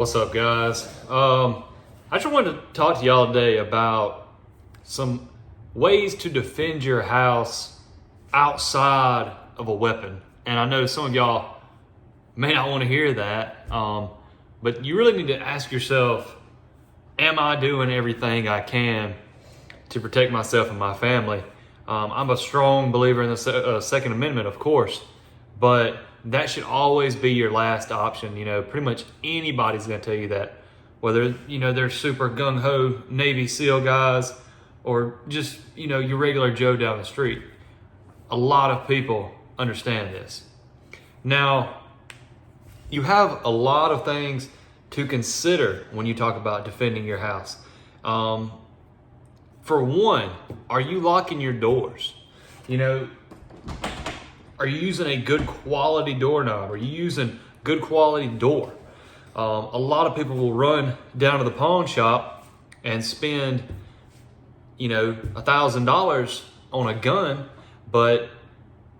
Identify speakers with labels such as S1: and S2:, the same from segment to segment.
S1: What's up, guys? I just wanted to talk to y'all today about some ways to defend your house outside of a weapon. And I know some of y'all may not want to hear that, but you really need to ask yourself, am I doing everything I can to protect myself and my family? I'm a strong believer in the Second Amendment, of course, but that should always be your last option. You know, pretty much anybody's going to tell you that, whether, they're super gung-ho Navy SEAL guys or just, your regular Joe down the street. A lot of people understand this. Now, you have a lot of things to consider when you talk about defending your house. For one, are you locking your doors? Are you using a good quality doorknob? Are you using good quality door? A lot of people will run down to the pawn shop and spend, $1,000 on a gun, but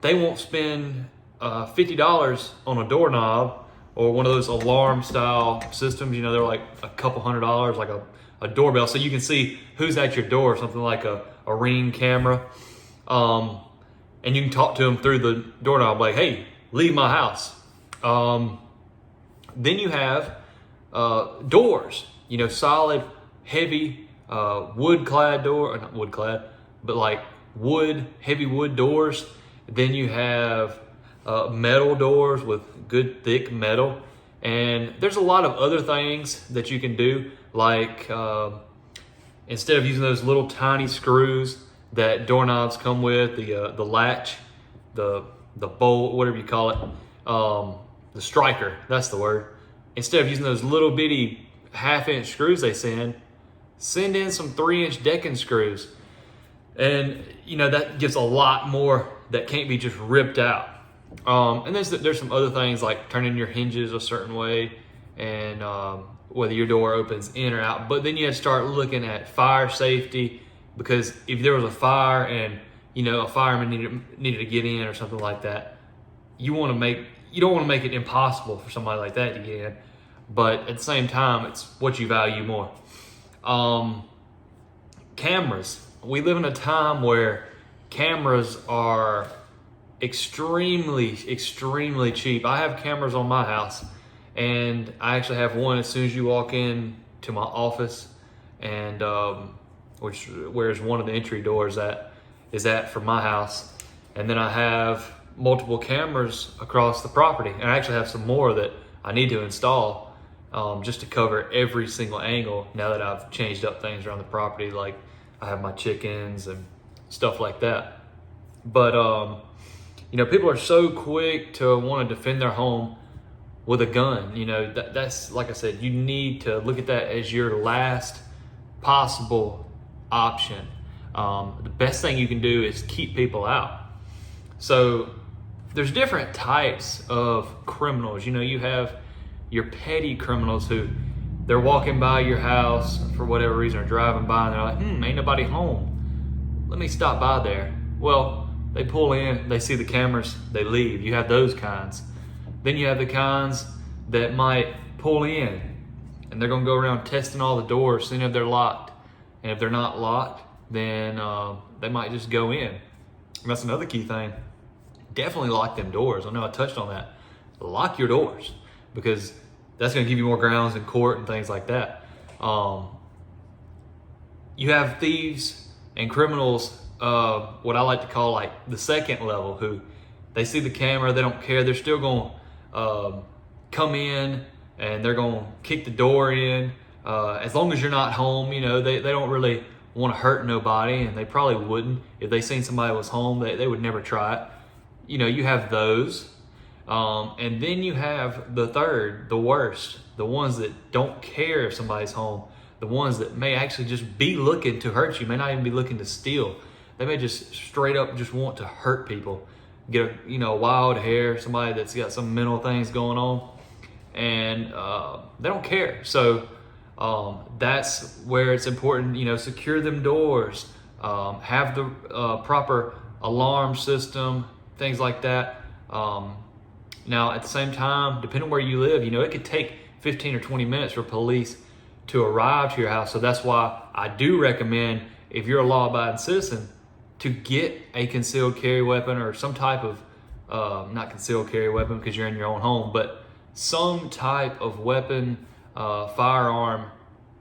S1: they won't spend $50 on a doorknob or one of those alarm style systems. They're like a couple $100, like a doorbell, so you can see who's at your door, something like a Ring camera. And you can talk to them through the doorknob, like, hey, leave my house. Then you have doors, solid, heavy, wood-clad door, not wood-clad, but like heavy wood doors. Then you have metal doors with good, thick metal. And there's a lot of other things that you can do, like instead of using those little tiny screws that doorknobs come with, the latch, the bolt, whatever you call it, the striker, that's the word. Instead of using those little bitty 1/2-inch screws they send in some 3-inch decking screws. And, that gives a lot more that can't be just ripped out. And there's some other things like turning your hinges a certain way and whether your door opens in or out. But then you have to start looking at fire safety, because if there was a fire and a fireman needed to get in or something like that, you don't want to make it impossible for somebody like that to get in, but at the same time, it's what you value more. Cameras. We live in a time where cameras are extremely cheap. I have cameras on my house, and I actually have one as soon as you walk in to my office, and where's one of the entry doors is at for my house. And then I have multiple cameras across the property, and I actually have some more that I need to install just to cover every single angle now that I've changed up things around the property, like I have my chickens and stuff like that. But people are so quick to want to defend their home with a gun. That's, like I said, you need to look at that as your last possible option. The best thing you can do is keep people out. So there's different types of criminals. You have your petty criminals who they're walking by your house for whatever reason, or driving by, and they're like, ain't nobody home. Let me stop by there. Well, they pull in, they see the cameras, they leave. You have those kinds. Then you have the kinds that might pull in and they're gonna go around testing all the doors, seeing if they're locked. And if they're not locked, then they might just go in. And that's another key thing. Definitely lock them doors. I know I touched on that. Lock your doors, because that's going to give you more grounds in court and things like that. You have thieves and criminals, what I like to call like the second level, who they see the camera, they don't care. They're still going to come in and they're going to kick the door in. As long as you're not home, they don't really want to hurt nobody, and they probably wouldn't. If they seen somebody was home, they would never try it. You have those. And then you have the third, the worst, the ones that don't care if somebody's home, the ones that may actually just be looking to hurt you, may not even be looking to steal. They may just straight up just want to hurt people, get a wild hair, somebody that's got some mental things going on, and they don't care. So that's where it's important, secure them doors, have the proper alarm system, things like that. Now, at the same time, depending on where you live, it could take 15 or 20 minutes for police to arrive to your house. So that's why I do recommend, if you're a law-abiding citizen, to get a concealed carry weapon or some type of, not concealed carry weapon because you're in your own home, but some type of weapon, firearm.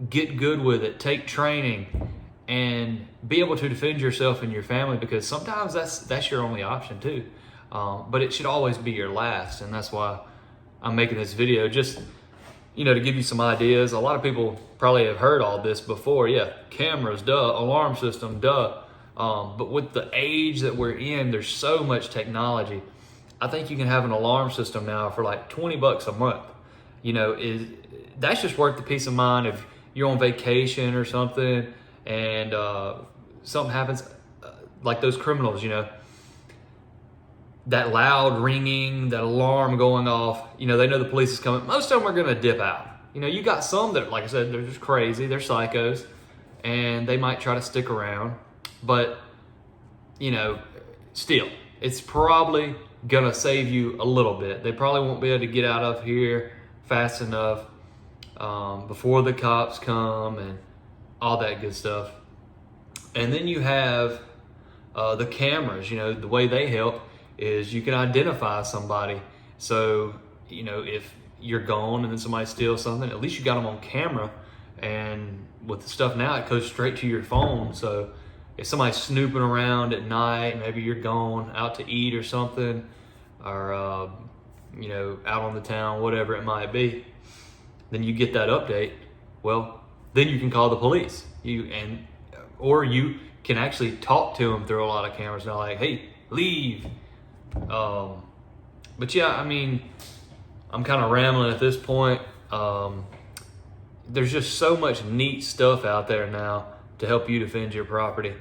S1: Get good with it, take training, and be able to defend yourself and your family, because sometimes that's your only option too. But it should always be your last, and that's why I'm making this video, just to give you some ideas. A lot of people probably have heard all this before. Yeah, cameras, duh. Alarm system, duh. But with the age that we're in, there's so much technology. I think you can have an alarm system now for like $20 a month. That's just worth the peace of mind if you're on vacation or something and something happens, like those criminals, that loud ringing, that alarm going off, they know the police is coming. Most of them are going to dip out. You got some that, like I said, they're just crazy, they're psychos, and they might try to stick around, but still, it's probably going to save you a little bit. They probably won't be able to get out of here fast enough before the cops come and all that good stuff. And then you have the cameras. The way they help is you can identify somebody. So if you're gone and then somebody steals something, at least you got them on camera. And with the stuff now, it goes straight to your phone. So if somebody's snooping around at night, maybe you're gone out to eat or something, or out on the town, whatever it might be, then you get that update. Well, then you can call the police. Or you can actually talk to them through a lot of cameras now, like, hey, leave. But yeah, I'm kind of rambling at this point. There's just so much neat stuff out there now to help you defend your property,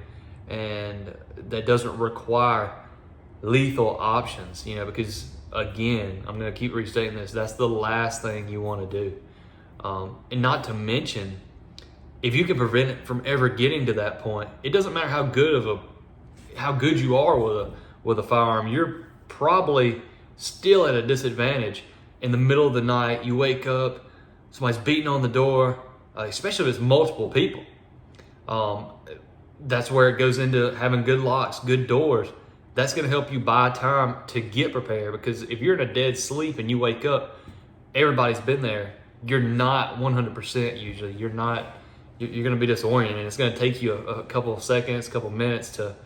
S1: and that doesn't require lethal options, because again, I'm going to keep restating this, that's the last thing you want to do. And not to mention, if you can prevent it from ever getting to that point, it doesn't matter how good you are with a firearm, you're probably still at a disadvantage. In the middle of the night, you wake up, somebody's beating on the door, especially if it's multiple people. That's where it goes into having good locks, good doors. That's going to help you buy time to get prepared, because if you're in a dead sleep and you wake up, everybody's been there. You're not 100% usually. You're going to be disoriented. It's going to take you a couple of seconds, a couple of minutes to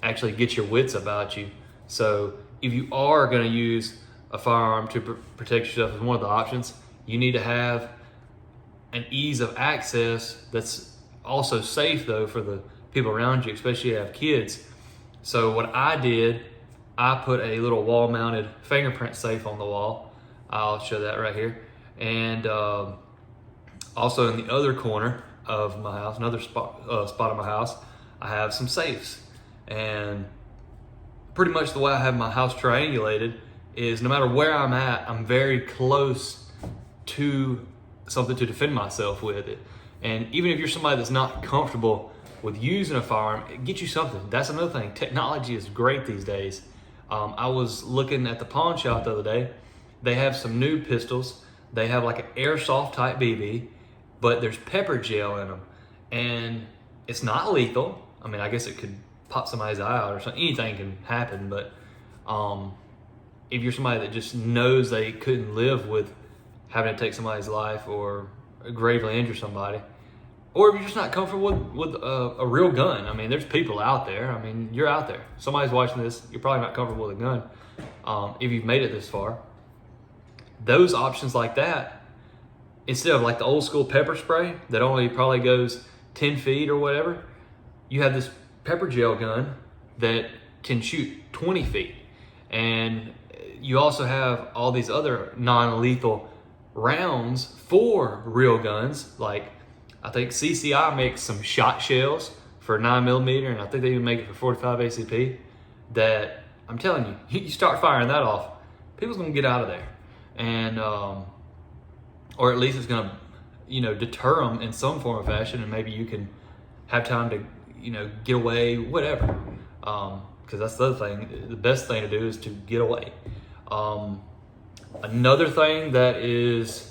S1: actually get your wits about you. So if you are going to use a firearm to protect yourself as one of the options, you need to have an ease of access that's also safe, though, for the people around you, especially if you have kids. So what I did, I put a little wall-mounted fingerprint safe on the wall. I'll show that right here. And also in the other corner of my house, another spot of my house, I have some safes. And pretty much the way I have my house triangulated is, no matter where I'm at, I'm very close to something to defend myself with it. And even if you're somebody that's not comfortable with using a firearm, get you something. That's another thing. Technology is great these days. I was looking at the pawn shop the other day. They have some new pistols. They have like an airsoft type BB, but there's pepper gel in them. And it's not lethal. I guess it could pop somebody's eye out or something. Anything can happen, but if you're somebody that just knows they couldn't live with having to take somebody's life or gravely injure somebody, or if you're just not comfortable with a real gun. There's people out there. You're out there. Somebody's watching this. You're probably not comfortable with a gun. If you've made it this far, those options like that, instead of like the old school pepper spray that only probably goes 10 feet or whatever, you have this pepper gel gun that can shoot 20 feet. And you also have all these other non-lethal rounds for real guns. Like, I think CCI makes some shot shells for 9mm, and I think they even make it for 45 ACP, that I'm telling you, you start firing that off, people's gonna get out of there. And or at least it's gonna deter them in some form or fashion, and maybe you can have time to get away, whatever, because that's the other thing. The best thing to do is to get away. Another thing that is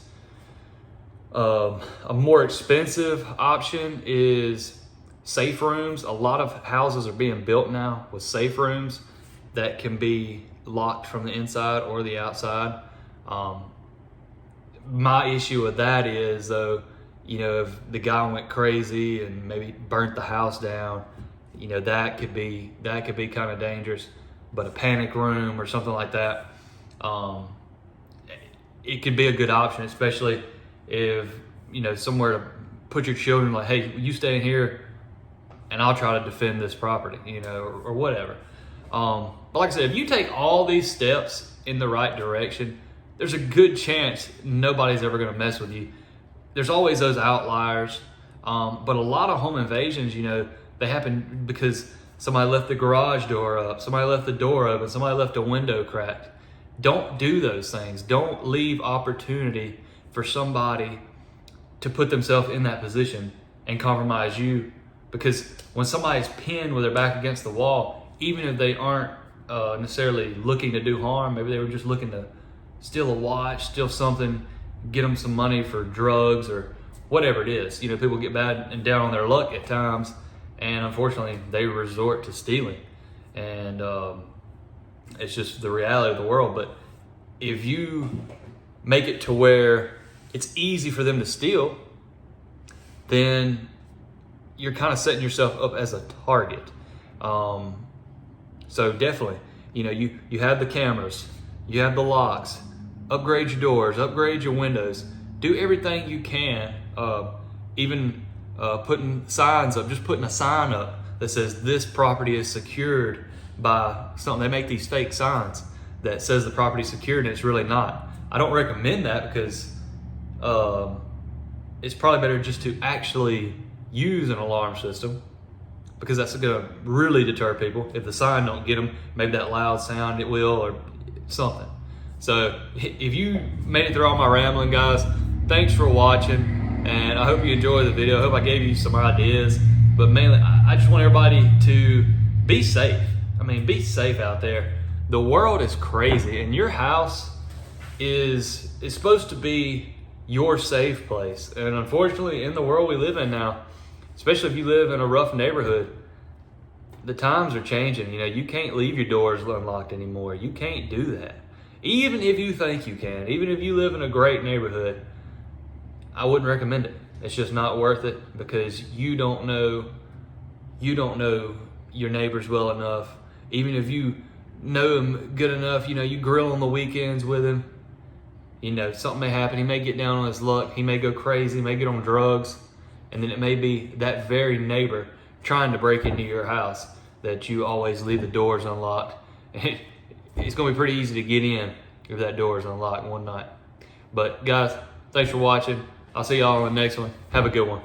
S1: A more expensive option is safe rooms. A lot of houses are being built now with safe rooms that can be locked from the inside or the outside. My issue with that is, though, if the guy went crazy and maybe burnt the house down, that could be kind of dangerous. But a panic room or something like that, it could be a good option, especially if somewhere to put your children, like, hey, you stay in here and I'll try to defend this property, or whatever. But like I said, if you take all these steps in the right direction, there's a good chance nobody's ever going to mess with you. There's always those outliers, but a lot of home invasions, they happen because somebody left the garage door up, somebody left the door open, somebody left a window cracked. Don't do those things. Don't leave opportunity for somebody to put themselves in that position and compromise you. Because when somebody's pinned with their back against the wall, even if they aren't necessarily looking to do harm, maybe they were just looking to steal a watch, steal something, get them some money for drugs or whatever it is. People get bad and down on their luck at times, and unfortunately they resort to stealing. And it's just the reality of the world. But if you make it to where it's easy for them to steal, then you're kind of setting yourself up as a target. So definitely, you have the cameras, you have the locks, upgrade your doors, upgrade your windows, do everything you can, even putting signs up, just putting a sign up that says this property is secured by something. They make these fake signs that says the property is secured and it's really not. I don't recommend that because it's probably better just to actually use an alarm system, because that's going to really deter people. If the sign don't get them, maybe that loud sound it will, or something. So if you made it through all my rambling, guys, thanks for watching, and I hope you enjoyed the video. I hope I gave you some ideas, but mainly I just want everybody to be safe. Be safe out there. The world is crazy, and your house is supposed to be your safe place. And unfortunately, in the world we live in now, especially if you live in a rough neighborhood, the times are changing. You can't leave your doors unlocked anymore. You can't do that. Even if you think you can, even if you live in a great neighborhood, I wouldn't recommend it. It's just not worth it, because you don't know your neighbors well enough. Even if you know him good enough, you grill on the weekends with him, something may happen. He may get down on his luck. He may go crazy, may get on drugs. And then it may be that very neighbor trying to break into your house that you always leave the doors unlocked. And it's going to be pretty easy to get in if that door is unlocked one night. But guys, thanks for watching. I'll see y'all on the next one. Have a good one.